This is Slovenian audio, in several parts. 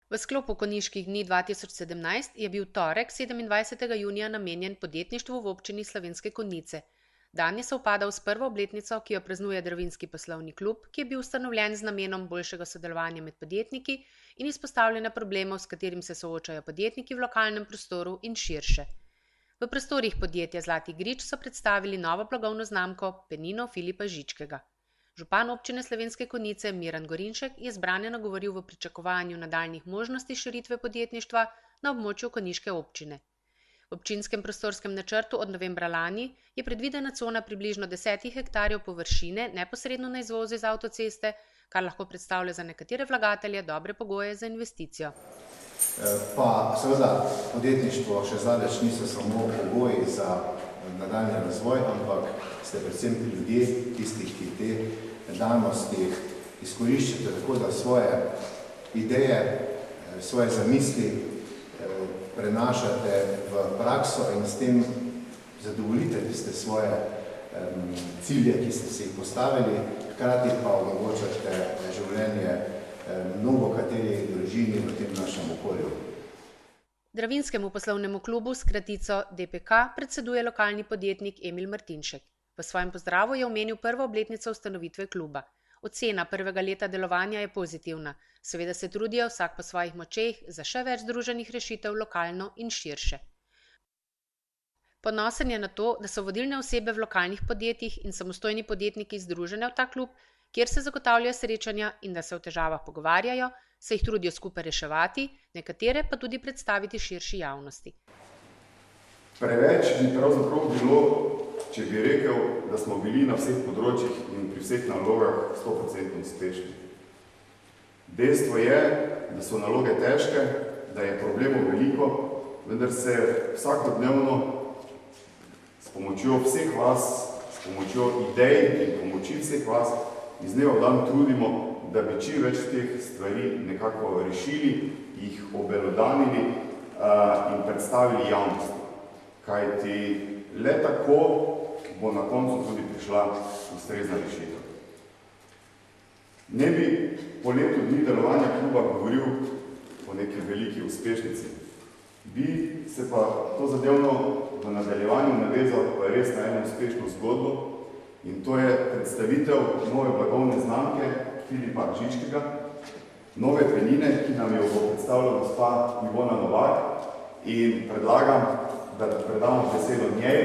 V sklopu Konjiških dni 2017 je bil torek 27. junija namenjen podjetništvu v občini Slovenske Konjice. Dan je sovpadal s prvo obletnico, ki jo praznuje Dravinjski poslovni klub, ki je bil ustanovljen z namenom boljšega sodelovanja med podjetniki in izpostavljanja problemov, s katerim se soočajo podjetniki v lokalnem prostoru in širše. V prostorih podjetja Zlati grič so predstavili novo blagovno znamko Penino Filipa Žičkega. Župan občine Slovenske Konjice Miran Gorinšek je zbrane nagovoril v pričakovanju nadaljnjih možnosti širitve podjetništva na območju konjiške občine. V občinskem prostorskem načrtu od novembra lani je predvidena cona približno 10 hektarjev površine neposredno na izvozu iz avtoceste, kar lahko predstavlja za nekatere vlagatelje dobre pogoje za investicijo. Pa seveda podjetništvo še zdaleč niso samo pogoji za nadaljnji razvoj, ampak ste predvsem ljudje, tistih, ki te danosti izkoriščate tako, da svoje ideje, svoje zamisli prenašate v prakso in s tem zadovoljite tiste svoje cilje, ki ste si jih postavili, hkrati pa omogočate življenje mnogo kateri družini v tem našem okolju. Dravinjskemu poslovnemu klubu s kratico DPK predseduje lokalni podjetnik Emil Martinšek. V svojem pozdravu je omenil prvo obletnico ustanovitve kluba. Ocena prvega leta delovanja je pozitivna. Seveda se trudijo vsak po svojih močeh za še več združenih rešitev lokalno in širše. Ponosen je na to, da so vodilne osebe v lokalnih podjetjih in samostojni podjetniki združene v ta klub, kjer se zagotavljajo srečanja in da se o težavah pogovarjajo, se jih trudijo skupaj reševati, nekatere pa tudi predstaviti širši javnosti. Preveč bi pravzaprav bilo, če bi rekel, da smo bili na vseh področjih in pri vseh nalogah 100% uspešni. Dejstvo je, da so naloge težke, da je problemov veliko, vendar se vsakodnevno s pomočjo vseh vas, s pomočjo idej in pomoči vseh vas iz dneva v dan trudimo, da bi čim več teh stvari nekako rešili, jih obelodanili in predstavili javnosti. Kajti le tako bo na koncu tudi prišla ustrezna rešitev. Ne bi po letu dni delovanja kluba govoril o neki veliki uspešnici. Bi se pa to zadevno v nadaljevanju navezal pa res na eno uspešno zgodbo in to je predstavitev nove blagovne znamke Filipa Žičkega, nove penine, ki nam jo bo predstavila gospa Ivona Novak in predlagam, da predamo besedo njej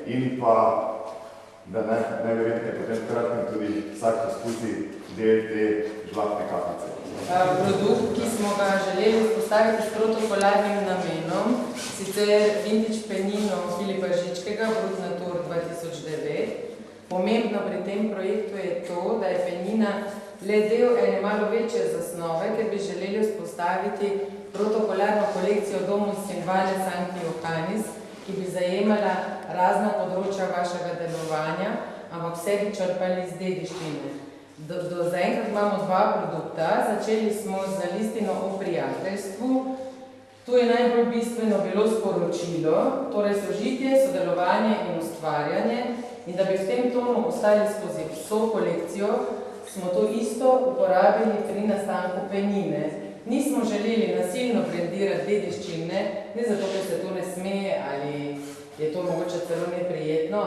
in pa da najverjetneje potem kratkim tudi vsak poskusi del te žlahtne kapljice. Produkt, ki smo ga želeli vzpostaviti s protokolarnim namenom, sicer vintage penino Filipa Žičkega, Brut Natur 2009. Pomembno pri tem projektu je to, da je penina le del ene malo večje zasnove, ker bi želeli vzpostaviti protokolarno kolekcijo Domus in Vale Sancti Johannis, ki bi zajemala razna področja vašega delovanja, ampak vse bi črpali iz dediščine. Do zaenkrat imamo dva produkta, začeli smo z listino o prijateljstvu. Tu je najbolj bistveno bilo sporočilo, torej sožitje, sodelovanje in ustvarjanje, in da bi v tem tonu ostali skozi vso kolekcijo, smo to isto uporabili pri nastanku penine. Nismo želeli nasilno brendirati dediščine, ne zato, ker se to ne sme ali je to mogoče celo neprijetno,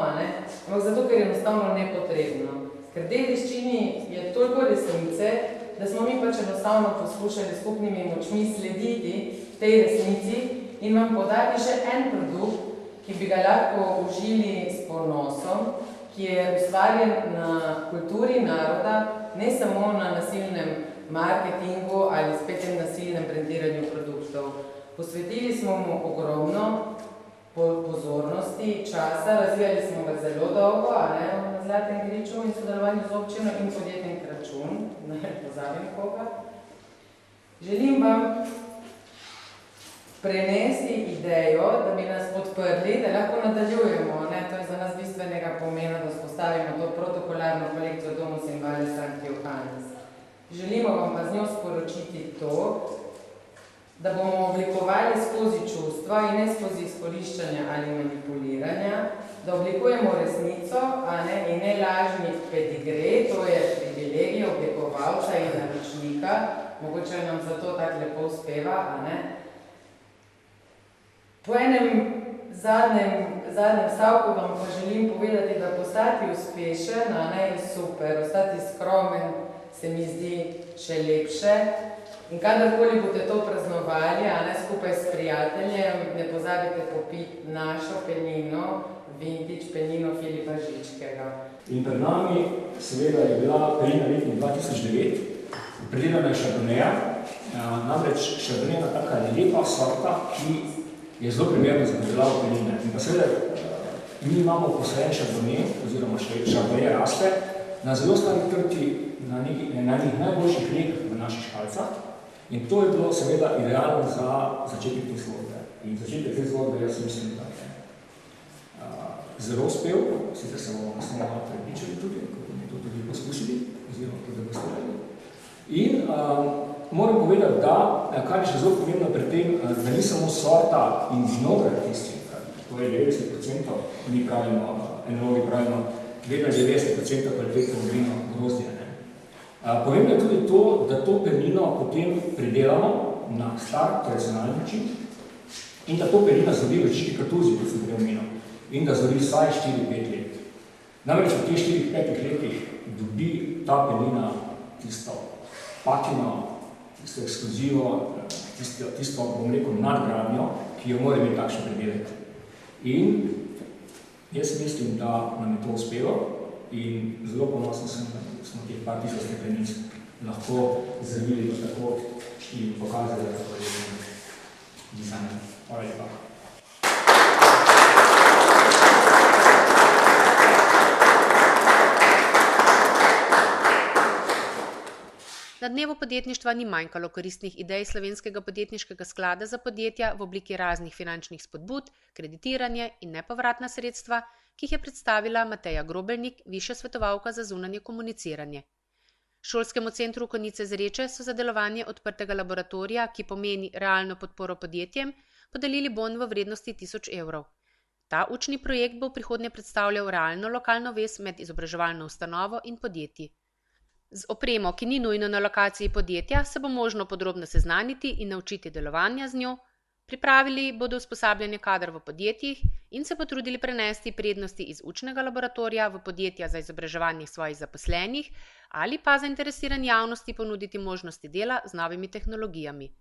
ampak zato, ker je enostavno nepotrebno. Ker dediščini je toliko resnice, da smo mi pač enostavno poskušali skupnimi močmi slediti tej resnici in vam podati še en produkt, ki bi ga lahko užili s ponosom, ki je ustvarjen na kulturi naroda, ne samo na nasilnem marketingu ali spet nasilnem brendiranju produktov. Posvetili smo mu ogromno pozornosti, časa, razvijali smo ga zelo dolgo, na Zlatem griču in sodelovanju z občino in podjetnik Račun, ne pozabim koga. Želim vam prenesti idejo, da bi nas podprli, da lahko nadaljujemo. To je za nas bistvenega pomena, da vzpostavimo to protokolarno kolekcijo Domus in Vale Sancti Johannis. Želimo vam pa z njo sporočiti to, da bomo oblikovali skozi čustva in ne skozi izkoriščanja ali manipuliranja, da oblikujemo resnico in ne lažni pedigre, to je privilegij oblikovalca in naročnika, mogoče nam zato tako lepo uspeva, a ne. Po enem zadnjem stavku vam pa želim povedati, da postati uspešen, a ne, je super, ostati skromen se mi zdi še lepše. In kadarkoli boste to praznovali, a ne, skupaj s prijateljem, ne pozabite popiti našo penino, vintage penino Filipa Žičkega. In pred nami seveda je bila penina letnik 2009, pridelana je šardoneja, namreč šardoneja je taka lepa sorta, ki je zelo primerna za predelavo penine. In pa seveda mi imamo posajen šardonej, oziroma šardoneja raste, na zelo stari trti, na nekih najboljših rek v naših škalcah. In to je bilo seveda idealno za začetek te zgodbe. In začetek te zgodbe jaz mislim, da je zelo uspel, sicer se bomo kasneje malo prepričali tudi, ko bomo to tudi poskusili, oziroma podegustirali. In moram povedati, da, kar je še zelo pomembno pri tem, da ni samo sorta in vinograd tisti, to je 90%, mi pravimo, enologi pravimo, vedno 90% kvalitetno vino grozdje. Pomembno je tudi to, da to penino potem pridelamo na star, tradicionalni način in da to penina zori v čisti kartuzi, kot sem prej omenil, in da zori vsaj 4-5 let. Namreč v teh 4-5 letih dobi ta penina tisto patino, tisto ekskluzivo, tisto, bom rekel, nadgradnjo, ki jo mora imeti takšen pridelek. In jaz mislim, da nam je to uspelo in zelo ponosen sem, da smo teh par tisoč steklenic lahko zavili do tako in pokazali, da to je dizajn. Hvala lepa. Na dnevu podjetništva ni manjkalo koristnih idej Slovenskega podjetniškega sklada za podjetja v obliki raznih finančnih spodbud, kreditiranje in nepovratna sredstva, ki jih je predstavila Mateja Grobelnik, višja svetovalka za zunanje komuniciranje. Šolskemu centru Konjice Zreče so za delovanje odprtega laboratorija, ki pomeni realno podporo podjetjem, podelili bon v vrednosti 1000 evrov. Ta učni projekt bo v prihodnje predstavljal realno lokalno vez med izobraževalno ustanovo in podjetji. Z opremo, ki ni nujno na lokaciji podjetja, se bo možno podrobno seznaniti in naučiti delovanja z njo, pripravili bodo usposabljanje kadar v podjetjih in se potrudili prenesti prednosti iz učnega laboratorija v podjetja za izobraževanje svojih zaposlenih ali pa zainteresirani javnosti ponuditi možnosti dela z novimi tehnologijami.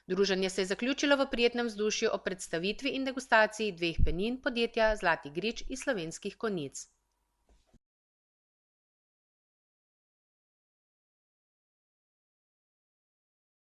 Druženje se je zaključilo v prijetnem vzdušju ob predstavitvi in degustaciji 2 penin podjetja Zlati grič iz Slovenskih Konjic.